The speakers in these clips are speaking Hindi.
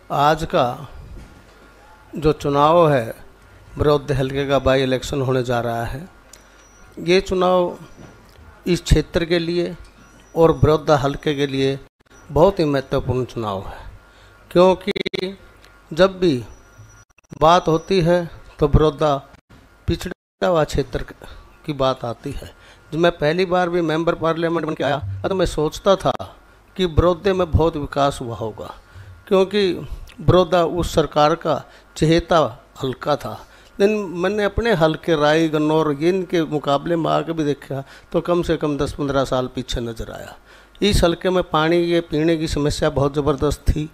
आज का जो चुनाव है, बड़ौदे हलके का बाई इलेक्शन होने जा रहा है। ये चुनाव इस क्षेत्र के लिए और बड़ौदा हलके के लिए बहुत ही महत्वपूर्ण चुनाव है, क्योंकि जब भी बात होती है तो बड़ौदा पिछड़ा हुआ क्षेत्र की बात आती है। जब मैं पहली बार भी मेंबर पार्लियामेंट बन के आया तो मैं सोचता था कि बड़ौदे में बहुत विकास हुआ होगा, क्योंकि बड़ौदा उस सरकार का चहेता हल्का था। लेकिन मैंने अपने हल्के राय गन्नौर इनके मुकाबले में आके भी देखा तो कम से कम 10-15 साल पीछे नज़र आया। इस हल्के में पानी के पीने की समस्या बहुत ज़बरदस्त थी।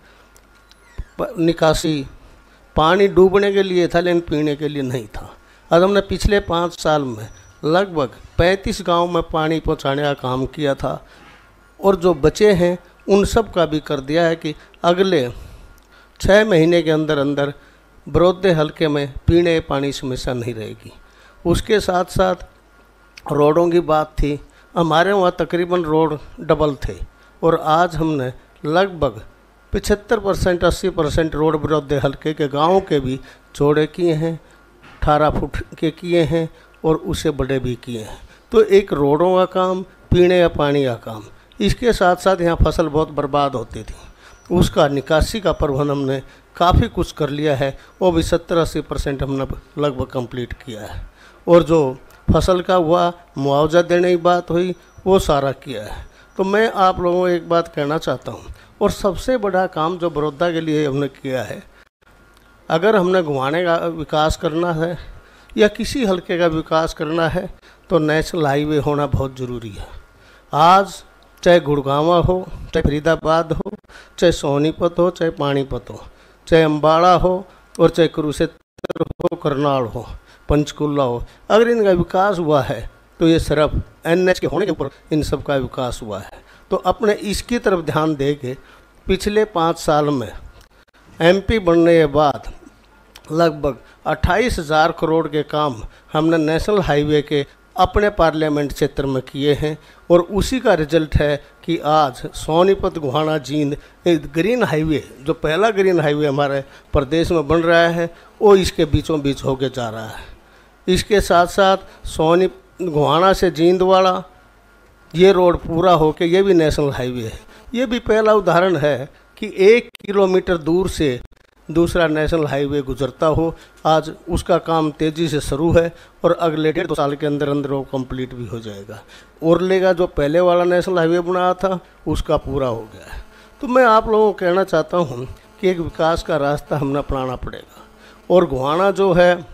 निकासी पानी डूबने के लिए था, लेकिन पीने के लिए नहीं था। आज हमने पिछले 5 साल में लगभग 35 गांव में पानी पहुंचाने का काम किया था, और जो बचे हैं उन सब का भी कर दिया है कि अगले 6 महीने के अंदर अंदर बड़ौदे हलके में पीने पानी समस्या नहीं रहेगी। उसके साथ साथ रोडों की बात थी। हमारे वहाँ तकरीबन रोड डबल थे, और आज हमने लगभग 75% 80% रोड बड़ौदे हलके के गाँव के भी चौड़े किए हैं, 18 फुट के किए हैं, और उससे बड़े भी किए हैं। तो एक रोडों का काम, पीने का पानी का काम। इसके साथ साथ यहाँ फसल बहुत बर्बाद होती थी, उसका निकासी का प्रबंधन हमने काफ़ी कुछ कर लिया है। वो भी 70-80% हमने लगभग कंप्लीट किया है। और जो फसल का हुआ मुआवजा देने की बात हुई, वो सारा किया है। तो मैं आप लोगों को एक बात कहना चाहता हूँ, और सबसे बड़ा काम जो बड़ौदा के लिए हमने किया है, अगर हमने घुमाने का विकास करना है या किसी हलके का विकास करना है तो नेशनल हाईवे होना बहुत ज़रूरी है। आज चाहे गुड़गांवा हो, चाहे फरीदाबाद हो, चाहे सोनीपत हो, चाहे पानीपत हो, चाहे अम्बाड़ा हो, और चाहे कुरुक्षेत्र हो, करनाल हो, पंचकुला हो, अगर इनका विकास हुआ है तो ये सिर्फ NH के होने के ऊपर इन सब का विकास हुआ है। तो अपने इसकी तरफ ध्यान दे के पिछले 5 साल में MP बनने के बाद लगभग 28,000 करोड़ के काम हमने नेशनल हाईवे के अपने पार्लियामेंट क्षेत्र में किए हैं, और उसी का रिजल्ट है कि आज सोनीपत गोहाना जींद ग्रीन हाईवे, जो पहला ग्रीन हाईवे हमारे प्रदेश में बन रहा है, वो इसके बीचों बीच होके जा रहा है। इसके साथ साथ गोहाना से जींदवाड़ा ये रोड पूरा होके ये भी नेशनल हाईवे है। ये भी पहला उदाहरण है कि 1 किलोमीटर दूर से दूसरा नेशनल हाईवे गुजरता हो। आज उसका काम तेज़ी से शुरू है, और अगले 1.5-2 साल के अंदर अंदर वो कंप्लीट भी हो जाएगा। ओरले का जो पहले वाला नेशनल हाईवे बनाया था उसका पूरा हो गया है। तो मैं आप लोगों को कहना चाहता हूँ कि एक विकास का रास्ता हमने अपनाना पड़ेगा। और गोहाना जो है,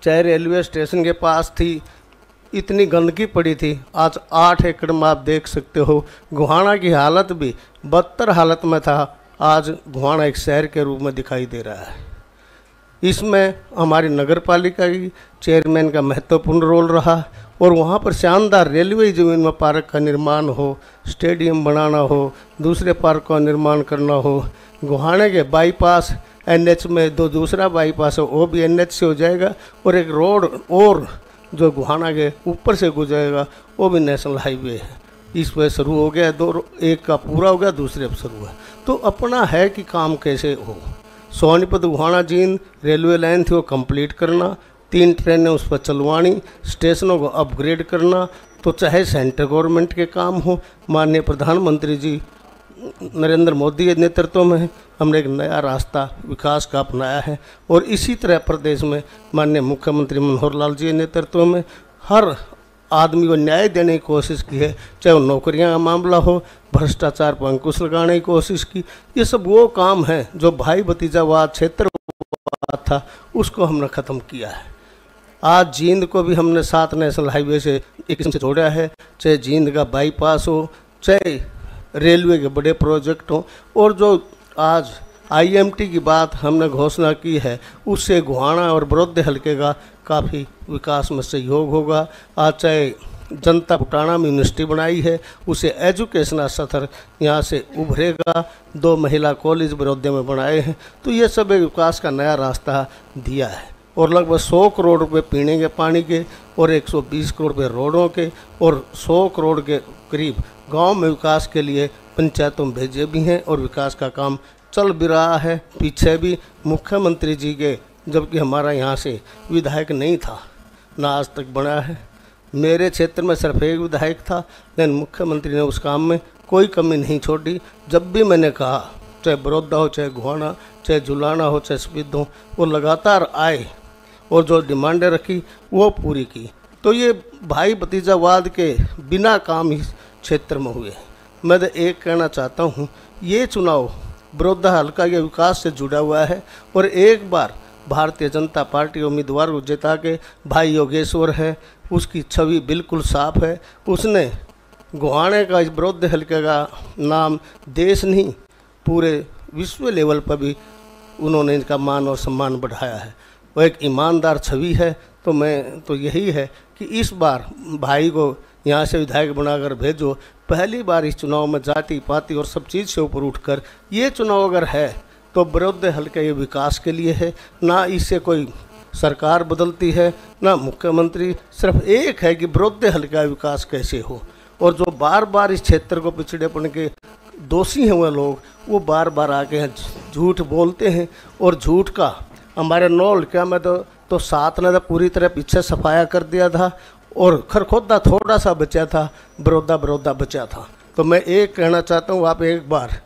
चाहे रेलवे स्टेशन के पास थी, इतनी गंदगी पड़ी थी, आज 8 एकड़ में आप देख सकते हो। गोहाना की हालत भी बदतर हालत में था, आज गोहाना एक शहर के रूप में दिखाई दे रहा है। इसमें हमारी नगर पालिका की चेयरमैन का महत्वपूर्ण रोल रहा, और वहाँ पर शानदार रेलवे ज़मीन में पार्क का निर्माण हो, स्टेडियम बनाना हो, दूसरे पार्क का निर्माण करना हो। गोहाना के बाईपास NH में दूसरा बाईपास है, वो भी NH से हो जाएगा, और एक रोड और जो गोहाना के ऊपर से गुजरेगा वो भी नेशनल हाईवे है। इस पर शुरू हो गया, एक का पूरा हो गया, दूसरे पर शुरू हुआ। तो अपना है कि काम कैसे हो। सोनीपत गोहाना जींद रेलवे लाइन थी, वो कंप्लीट करना, 3 ट्रेनें उस पर चलवानी, स्टेशनों को अपग्रेड करना। तो चाहे सेंट्रल गवर्नमेंट के काम हो, माननीय प्रधानमंत्री जी नरेंद्र मोदी के नेतृत्व में हमने एक नया रास्ता विकास का अपनाया है, और इसी तरह प्रदेश में माननीय मुख्यमंत्री मनोहर लाल जी के नेतृत्व में हर आदमी को न्याय देने की कोशिश की है। चाहे वो नौकरियां का मामला हो, भ्रष्टाचार पर अंकुश लगाने की कोशिश की। ये सब वो काम है जो भाई भतीजावाद क्षेत्रवाद था, उसको हमने ख़त्म किया है। आज जींद को भी हमने 7 नेशनल हाईवे से एक किस्म से जोड़ा है, चाहे जींद का बाईपास हो, चाहे रेलवे के बड़े प्रोजेक्ट हो, और जो आज IMT की बात हमने घोषणा की है, उससे गोहाना और बड़ौदे हलके का काफ़ी विकास में सहयोग होगा। आज चाहे जनता फुटाना में यूनिवर्सिटी बनाई है, उसे एजुकेशनल स्तर यहाँ से उभरेगा। 2 महिला कॉलेज बड़ौदे में बनाए हैं। तो ये सब एक विकास का नया रास्ता दिया है, और लगभग 100 करोड़ रुपए पीने के पानी के, और 120 करोड़ रुपये रोडों के, और 100 करोड़ के करीब गांव में विकास के लिए पंचायतों में भेजे भी हैं, और विकास का काम चल भी रहा है, पीछे भी मुख्यमंत्री जी के, जबकि हमारा यहाँ से विधायक नहीं था, ना आज तक बना है। मेरे क्षेत्र में सिर्फ एक विधायक था, लेकिन मुख्यमंत्री ने उस काम में कोई कमी नहीं छोड़ी। जब भी मैंने कहा, चाहे बड़ौदा हो, चाहे गोहाना, चाहे जुलाना हो, चाहे स्पीद हो, वो लगातार आए और जो डिमांडें रखी वो पूरी की। तो ये भाई भतीजावाद के बिना काम इस क्षेत्र में हुए। मैं तो एक कहना चाहता हूँ, ये चुनाव बड़ौदा हल्का के विकास से जुड़ा हुआ है और एक बार भारतीय जनता पार्टी उम्मीदवार को जिता के भाई योगेश्वर है, उसकी छवि बिल्कुल साफ है। उसने गोहाने का, इस बड़ौदा हल्के का नाम देश नहीं पूरे विश्व लेवल पर भी उन्होंने इनका मान और सम्मान बढ़ाया है। वो एक ईमानदार छवि है। तो मैं तो यही है कि इस बार भाई को यहाँ से विधायक बनाकर भेजो। पहली बार इस चुनाव में जाति पाति और सब चीज़ से ऊपर उठकर ये चुनाव अगर है तो बड़ौदा हल्के ये विकास के लिए है, ना इससे कोई सरकार बदलती है, ना मुख्यमंत्री। सिर्फ एक है कि बड़ौदा हल्के का विकास कैसे हो। और जो बार बार इस क्षेत्र को पिछड़ेपन के दोषी हैं वह लोग, वो बार बार आके झूठ बोलते हैं। और झूठ का हमारे 9 हल्के में तो 7 ने तो पूरी तरह पीछे सफाया कर दिया था और खरखोदा थोड़ा सा बचा था, बड़ौदा बचा था। तो मैं एक कहना चाहता हूँ, आप एक बार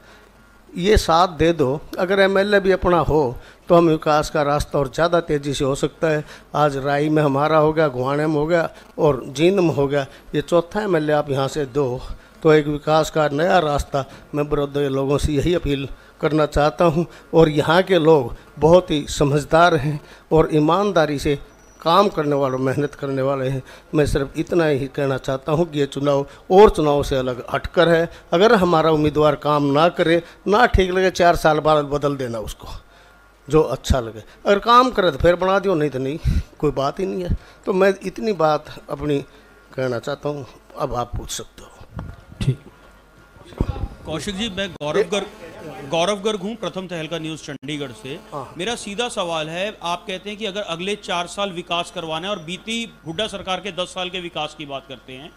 ये साथ दे दो। अगर एमएलए भी अपना हो तो हम विकास का रास्ता और ज़्यादा तेज़ी से हो सकता है। आज राई में हमारा हो गया, गोहाने में हो गया और जींद में हो गया, ये चौथा एमएलए आप यहाँ से दो तो एक विकास का नया रास्ता। मैं बड़ौदा के लोगों से यही अपील करना चाहता हूँ। और यहाँ के लोग बहुत ही समझदार हैं और ईमानदारी से काम करने वाले, मेहनत करने वाले हैं। मैं सिर्फ इतना ही कहना चाहता हूँ कि ये चुनाव और चुनाव से अलग हटकर है। अगर हमारा उम्मीदवार काम ना करे, ना ठीक लगे, 4 साल बाद बदल देना उसको, जो अच्छा लगे। अगर काम करे तो फिर बना दियो, नहीं तो नहीं, कोई बात ही नहीं है। तो मैं इतनी बात अपनी कहना चाहता हूँ। अब आप पूछ सकते हो। ठीक। कौशिक जी, मैं गौरव गर्ग हूँ, प्रथम तहलका न्यूज़ चंडीगढ़ से। मेरा सीधा सवाल है, आप कहते हैं कि अगर अगले 4 साल विकास करवाना है और बीती हुड्डा सरकार के 10 साल के विकास की बात करते हैं,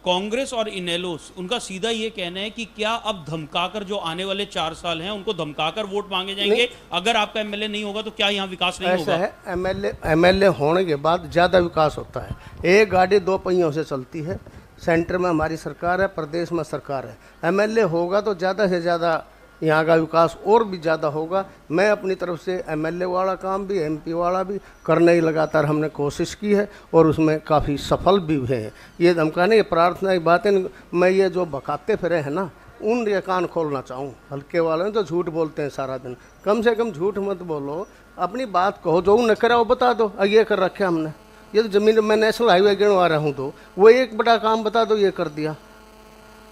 कांग्रेस और इनेलो उनका सीधा ये कहना है कि क्या अब धमकाकर जो आने वाले 4 साल हैं उनको धमकाकर वोट मांगे जाएंगे? अगर आपका एमएलए नहीं होगा तो क्या यहाँ विकास नहीं होगा? ऐसा है, एमएलए होने के बाद ज़्यादा विकास होता है। एक गाड़ी 2 पहियों से चलती है। सेंटर में हमारी सरकार है, प्रदेश में सरकार है। एमएलए होगा तो ज़्यादा से ज़्यादा यहाँ का विकास और भी ज़्यादा होगा। मैं अपनी तरफ से एमएलए वाला काम भी, एमपी वाला भी करने की लगातार हमने कोशिश की है और उसमें काफ़ी सफल भी हुए हैं। ये धमकाने की प्रार्थना की बातें मैं ये जो बकाते फिरे हैं ना, उन ये कान खोलना चाहूँ। हल्के वाले तो झूठ बोलते हैं सारा दिन, कम से कम झूठ मत बोलो, अपनी बात कहो। जो न करा वो बता दो, ये कर रखे हमने, ये तो ज़मीन मैं नेशनल हाईवे गिनवा रहा हूँ तो वो एक बड़ा काम बता दो, ये कर दिया।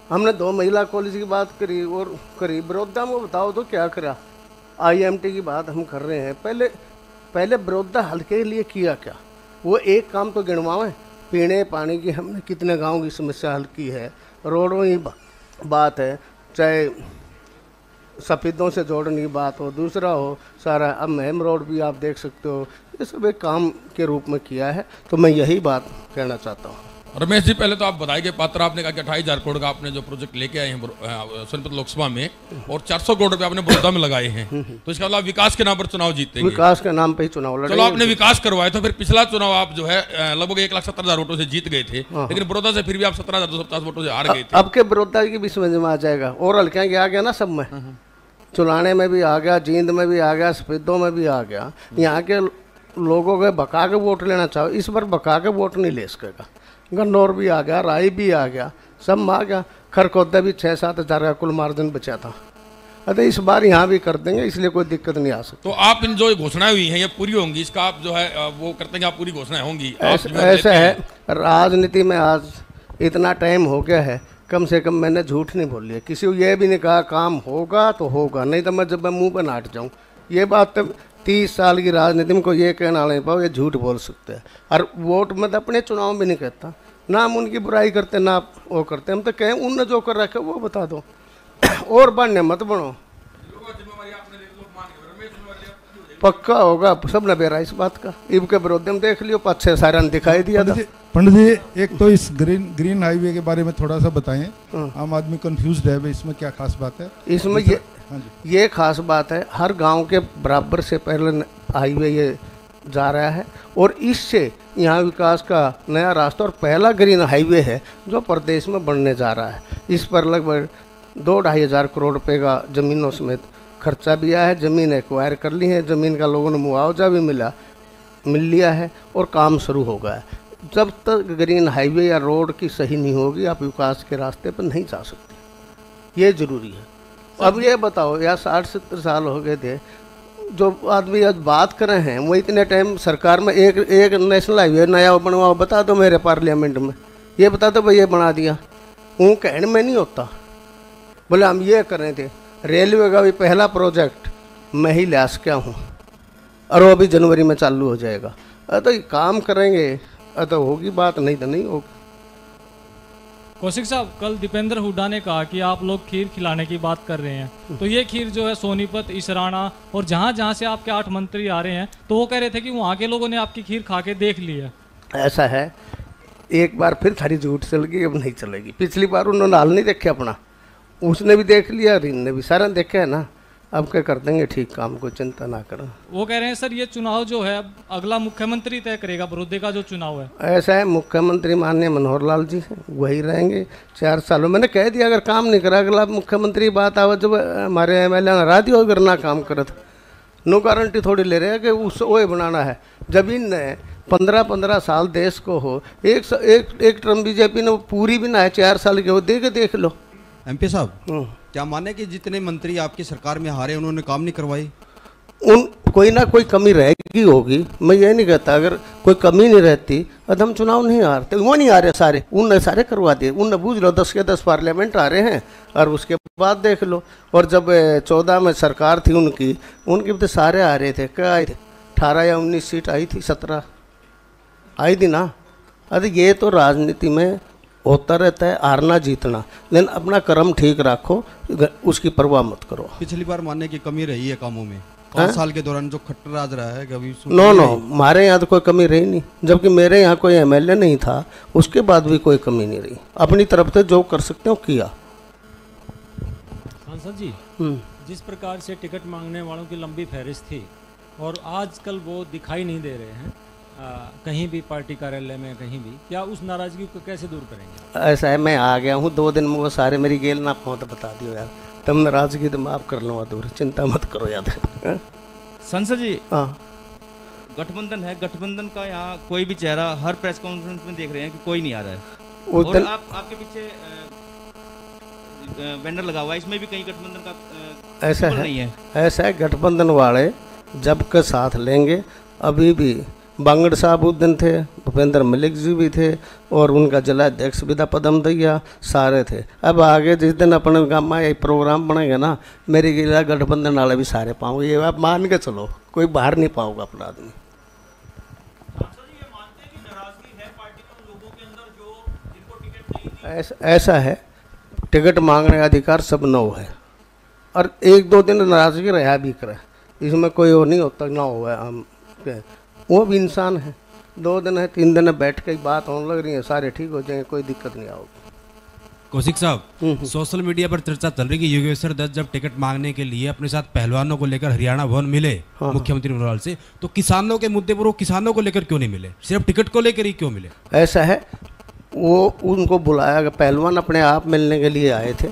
हमने 2 महिला कॉलेज की बात करी और करी, बड़ौदा में बताओ तो क्या करा। आईएमटी की बात हम कर रहे हैं, पहले बड़ौदा हल्के के लिए किया क्या? वो एक काम तो गिनवाएं। पीने पानी की हमने कितने गाँव की समस्या हल की है, रोडों की बात है, चाहे सफेदों से जोड़ने की बात हो, दूसरा हो सारा, अब महम रोड भी आप देख सकते हो, ये सब एक काम के रूप में किया है। तो मैं यही बात कहना चाहता हूँ। रमेश जी, पहले तो आप बधाई के पात्र। आपने कहा कि 28,000 करोड़ का आपने जो प्रोजेक्ट लेके आए हैं सोनीपत लोकसभा में और 400 करोड़ रुपए आपने बड़ौदा में लगाए हैं, तो इसका मतलब विकास के नाम पर चुनाव जीतेंगे। विकास के नाम पे ही चुनाव लड़ेंगे। चलो, आपने विकास करवाया तो फिर पिछला चुनाव आप जो है लगभग 1,70,000 वोटों से जीत गए थे, लेकिन बड़ौदा से फिर भी आप 17,250 वोटों से हार गए थे। अब के बड़ौदा की भी समझ में आ जाएगा। और हल्के आ गया ना, सब में, चुलाने में भी आ गया, जींद में भी आ गया, सफेदों में भी आ गया। यहाँ के लोगों के बका के वोट लेना चाहो, इस बार बका के वोट नहीं ले सकेगा। गन्नौर भी आ गया, राई भी आ गया, सब में आ गया। खरखोदा भी 6-7 हज़ार का कुल मार्जिन बचा था। अरे इस बार यहाँ भी कर देंगे, इसलिए कोई दिक्कत नहीं आ सकती। तो आप इन जो घोषणाएं हुई हैं ये पूरी होंगी, इसका आप जो है वो करते हैं, आप पूरी घोषणाएं होंगी? ऐसा है, राजनीति में आज इतना टाइम हो गया है, कम से कम मैंने झूठ नहीं बोल लिया। किसी को ये भी नहीं कहा काम होगा तो होगा, नहीं तो मैं जब मैं मुँह पर नाट जाऊँ। ये बात तो 30 साल की राजनीति में कोई ये कहना नहीं पाओ, ये झूठ बोल सकते हैं। और वोट में तो अपने चुनाव में नहीं कहता, ना हम उनकी बुराई करते ना वो करते, हम तो कहें उनने जो कर रखे वो बता दो और बनने मत बनो। पक्का होगा, सब न बेरा इस बात का। इब के विरोध में देख लियो, 5-6 सारा दिखाई दिया था। पंडित जी, एक तो इस ग्रीन हाईवे के बारे में थोड़ा सा बताएं। आम आदमी कंफ्यूज्ड है, इसमें क्या खास बात है? इसमें ये हाँ जी। ये खास बात है, हर गांव के बराबर से पहले हाईवे ये जा रहा है और इससे यहाँ विकास का नया रास्ता और पहला ग्रीन हाईवे है जो प्रदेश में बनने जा रहा है। इस पर लगभग 2-2.5 हज़ार करोड़ रुपए का ज़मीनों समेत खर्चा भी आया है। ज़मीन एक्वायर कर ली है, ज़मीन का लोगों ने मुआवजा भी मिल लिया है और काम शुरू हो गया है। जब तक ग्रीन हाईवे या रोड की सही नहीं होगी आप विकास के रास्ते पर नहीं जा सकते, ये ज़रूरी है। अब ये बताओ, या 60-70 साल हो गए थे जो आदमी आज बात कर रहे हैं, वो इतने टाइम सरकार में एक नेशनल हाईवे नया बनवाओ, बता दो मेरे पार्लियामेंट में, ये बता दो भाई ये बना दिया, वो कहने में नहीं होता। बोले हम ये कर रहे थे, रेलवे का भी पहला प्रोजेक्ट मैं ही ला सका हूँ और वो भी जनवरी में चालू हो जाएगा। तो ये काम करेंगे तो होगी बात, नहीं तो नहीं होगी। कौशिक साहब, कल दीपेंद्र हुड्डा ने कहा कि आप लोग खीर खिलाने की बात कर रहे हैं, तो ये खीर जो है सोनीपत, इसराना और जहाँ जहाँ से आपके 8 मंत्री आ रहे हैं, तो वो कह रहे थे कि वहाँ के लोगों ने आपकी खीर खा के देख ली है। ऐसा है, एक बार फिर थारी झूठ चल गई, अब नहीं चलेगी। पिछली बार उन्होंने हाल नहीं देखे अपना, उसने भी देख लिया, रीन ने भी, सारा देखे है ना। अब क्या कर देंगे ठीक काम, को चिंता ना करो। वो कह रहे हैं सर ये चुनाव जो है अब अगला मुख्यमंत्री तय करेगा, बड़ौदे का जो चुनाव है। ऐसा है, मुख्यमंत्री माननीय मनोहर लाल जी हैं, वही रहेंगे 4 सालों। मैंने कह दिया अगर काम नहीं करा अगला मुख्यमंत्री बात आवा, जब हमारे MLA नाराज ही अगर ना काम करे तो नो गारंटी थोड़ी ले रहे हैं कि उस वो बनाना है। जब इन 15-15 साल देश को हो, एक टर्म बीजेपी ने पूरी भी ना है 4 साल के, वो देख लो। MP साहब, क्या माने कि जितने मंत्री आपकी सरकार में हारे उन्होंने काम नहीं करवाई? कोई ना कोई कमी रहेगी होगी, मैं ये नहीं कहता। अगर कोई कमी नहीं रहती तो हम चुनाव नहीं हारते। वो नहीं आ रहे सारे, उनने सारे करवा दिए। उनने बूझ लो 10 के 10 पार्लियामेंट आ रहे हैं और उसके बाद देख लो। और जब 14 में सरकार थी उनकी भी तो सारे आ रहे थे। क्या आए थे? 18 या 19 सीट आई थी, 17 आई थी ना। अरे ये तो राजनीति में होता रहता है, हारना जीतना, लेकिन अपना कर्म ठीक रखो, उसकी परवाह मत करो। पिछली बार मानने की कमी रही है कामों में, 5 साल के दौरान जो खट्टर राज रहा है कभी? नो, हमारे यहाँ तो कोई कमी रही नहीं, जबकि मेरे यहाँ कोई MLA नहीं था, उसके बाद भी कोई कमी नहीं रही। अपनी तरफ से जो कर सकते हो किया। सांसद जी, जिस प्रकार से टिकट मांगने वालों की लंबी फहरिस्त थी और आजकल वो दिखाई नहीं दे रहे हैं कहीं भी, पार्टी कार्यालय में कहीं भी, क्या उस नाराजगी को कैसे दूर करेंगे? ऐसा है, मैं आ गया हूँ 2 दिन में, वो सारे मेरी गेल ना पाऊँ तो बता दियो यार, तुम नाराजगी तो माफ कर लूँगा दूर, चिंता मत करो याद। संसद जी, हाँ, गठबंधन है, गठबंधन का यहाँ कोई भी चेहरा हर प्रेस कॉन्फ्रेंस में देख रहे हैं कि कोई नहीं आ रहा है। और आपके पीछे बैनर लगा हुआ है, इसमें भी कहीं गठबंधन का ऐसा है, नहीं है। ऐसा है, गठबंधन वाले जब के साथ लेंगे। अभी भी बांगड़ साहब उस दिन थे, भूपेंद्र मलिक जी भी थे और उनका जिला अध्यक्ष विदा पदम दैया सारे थे। अब आगे जिस दिन अपने गाँव में प्रोग्राम बनेगा ना, मेरी जिला गठबंधन वाले भी सारे पाऊंगे, ये आप मान के चलो, कोई बाहर नहीं पाऊंगा अपना आदमी। ऐसा है, टिकट मांगने का अधिकार सब 9 है और 1-2 दिन नाराजगी रहा भी करे, इसमें कोई वो नहीं होता ना हुआ। हम वो भी इंसान है, 2 दिन है 3 दिन है, बैठ के बात होने लग रही है, सारे ठीक हो जाएंगे, कोई दिक्कत नहीं आओगी। कौशिक साहब, सोशल मीडिया पर चर्चा चल रही कि योगेश्वर दत्त जब टिकट मांगने के लिए अपने साथ पहलवानों को लेकर हरियाणा भवन मिले मुख्यमंत्री मनोहर लाल से, तो किसानों के मुद्दे पर वो किसानों को लेकर क्यों नहीं मिले, सिर्फ टिकट को लेकर ही क्यों मिले? ऐसा है, वो उनको बुलाया, पहलवान अपने आप मिलने के लिए आए थे।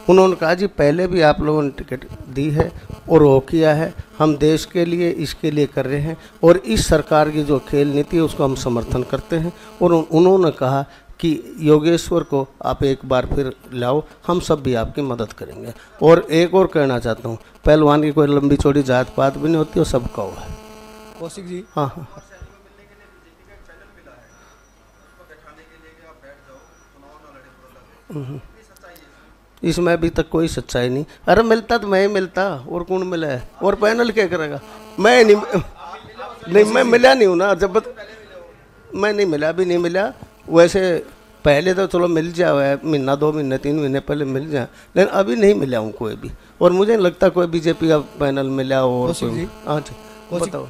उन्होंने कहा जी पहले भी आप लोगों ने टिकट दी है और वो किया है, हम देश के लिए इसके लिए कर रहे हैं और इस सरकार की जो खेल नीति है उसको हम समर्थन करते हैं। और उन्होंने कहा कि योगेश्वर को आप एक बार फिर लाओ, हम सब भी आपकी मदद करेंगे। और एक और कहना चाहता हूँ, पहलवान की कोई लंबी चौड़ी जात पात भी नहीं होती, वो सबका हुआ है। कौशिक जी, हाँ हाँ, इसमें अभी तक कोई सच्चाई नहीं। अरे मिलता तो मैं ही मिलता, और कौन मिला है, और पैनल क्या करेगा? मैं नहीं, मैं मिला नहीं हूँ ना, जब मैं नहीं मिला, अभी नहीं मिला। वैसे पहले तो चलो मिल जाए, 1, 2 महीने 3 महीने पहले मिल जाए, लेकिन अभी नहीं मिला हूँ कोई भी, और मुझे नहीं लगता कोई बीजेपी का पैनल मिला हो। और हाँ जी, बताओ।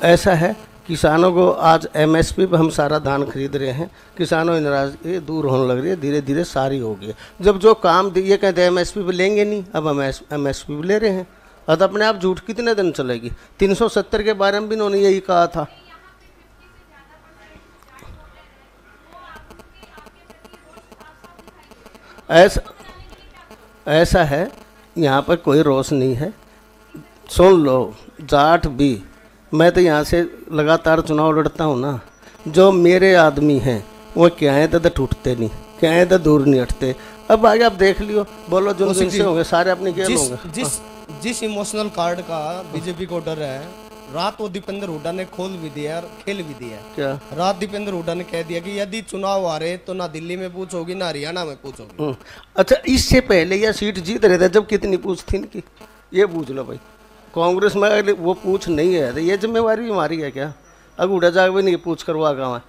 ऐसा है, किसानों को आज एमएसपी पे हम सारा धान खरीद रहे हैं, किसानों की नाराजगी दूर होने लग रही है, धीरे धीरे सारी हो गई। जब जो काम ये कहते हैं एमएसपी पे लेंगे नहीं, अब हम एमएसपी पे ले रहे हैं। अब अपने आप झूठ कितने दिन चलेगी? 370 के बारे में भी इन्होंने यही कहा था। ऐसा है, यहाँ पर कोई रोष नहीं है। सुन लो, जाट भी, मैं तो यहाँ से लगातार चुनाव लड़ता हूँ ना, जो मेरे आदमी हैं वो क्या है तो टूटते नहीं, क्या है तो दूर नहीं हटते। अब आगे आप देख लियो, बोलो जो जिनसे होंगे सारे अपने खेल होंगे। जिस इमोशनल कार्ड का बीजेपी को डर है, रात वो दीपेंद्र हुड्डा ने खोल भी दिया और खेल भी दिया। क्या रात दीपेंद्र हुड्डा ने कह दिया कि यदि चुनाव आ रहे तो ना दिल्ली में पूछोगी ना हरियाणा में पूछोगी। अच्छा, इससे पहले यह सीट जीत रहे थे जब कितनी पूछ थी इनकी, ये पूछ लो भाई। कांग्रेस में अगर वो पूछ नहीं है तो ये जिम्मेवारी भी हमारी है क्या? अब उड़ा जाग भी नहीं पूछ करवा गाँव है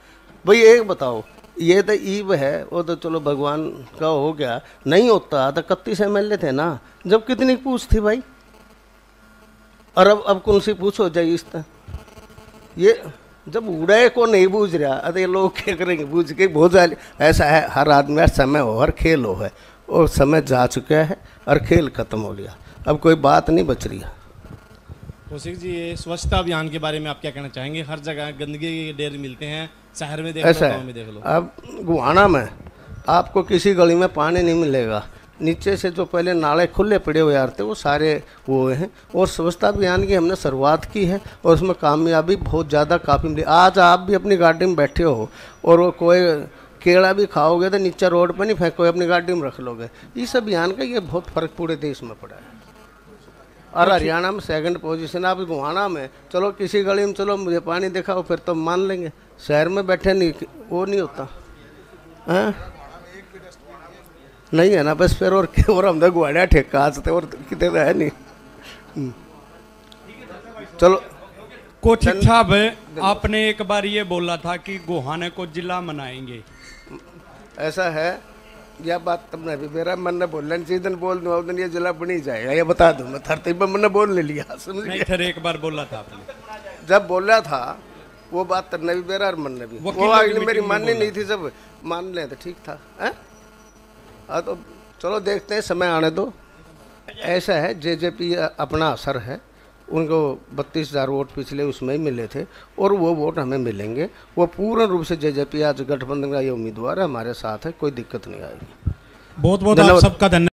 भाई। एक बताओ, ये तो ईव है, वो तो चलो भगवान का हो गया, नहीं होता तो 31 MLA थे ना, जब कितनी पूछ थी भाई। और अब कौन सी पूछो जाइए इस तरह, ये जब उड़ाए को नहीं बूझ रहा, अरे ये लोग क्या करेंगे बूझ के बहुत ऐसा है। हर आदमी का समय हो, हर खेल हो है, और समय जा चुका है और खेल खत्म हो गया, अब कोई बात नहीं बच रही है। कौशिक जी, ये स्वच्छता अभियान के बारे में आप क्या कहना चाहेंगे? हर जगह गंदगी के ढेर मिलते हैं, शहर में देख लो, गाँव में देख लो। अब गुहाना में आपको किसी गली में पानी नहीं मिलेगा, नीचे से जो पहले नाले खुले पड़े हुए यार थे वो सारे वो हुए हैं। और स्वच्छता अभियान की हमने शुरुआत की है और उसमें कामयाबी बहुत ज़्यादा काफ़ी मिली। आज आप भी अपनी गाड़ी में बैठे हो और वो कोई केला भी खाओगे तो नीचे रोड पर नहीं फेंकोगे, अपनी गाड़ी में रख लोगे। इस अभियान का ये बहुत फर्क पूरे देश में पड़ा है। और हरियाणा में 2nd पोजीशन, आप गुहाना में चलो किसी गली में चलो मुझे पानी दिखाओ फिर तो मान लेंगे, शहर में बैठे नहीं वो नहीं होता है, नहीं है ना बस फिर। और हम तो गुआड़ा ठेका आते और कितने है नहीं। चलो कोशिक साहब, आपने एक बार ये बोला था कि गोहाने को जिला बनाएंगे, ऐसा है यह बात तुमने भी मेरा मन ने बोलना जिस दिन बोल दूँ उस दिन ये जिला बनी जाएगा, ये बता दूँ मैं। थरते पर मैंने बोल ले लिया, समझ नहीं फिर एक बार बोला था आपने, जब बोला था वो बात करने भी मेरा और मन ने भी, वो अगली मेरी माननी नहीं थी, जब मान ले तो ठीक था। हाँ तो चलो देखते हैं, समय आने दो। ऐसा है, जेजेपी अपना असर है, उनको 32,000 वोट पिछले उसमें ही मिले थे और वो वोट हमें मिलेंगे। वो पूर्ण रूप से जेजेपी आज गठबंधन का ये उम्मीदवार है, हमारे साथ है, कोई दिक्कत नहीं आएगी। बहुत बहुत आप सबका धन्यवाद।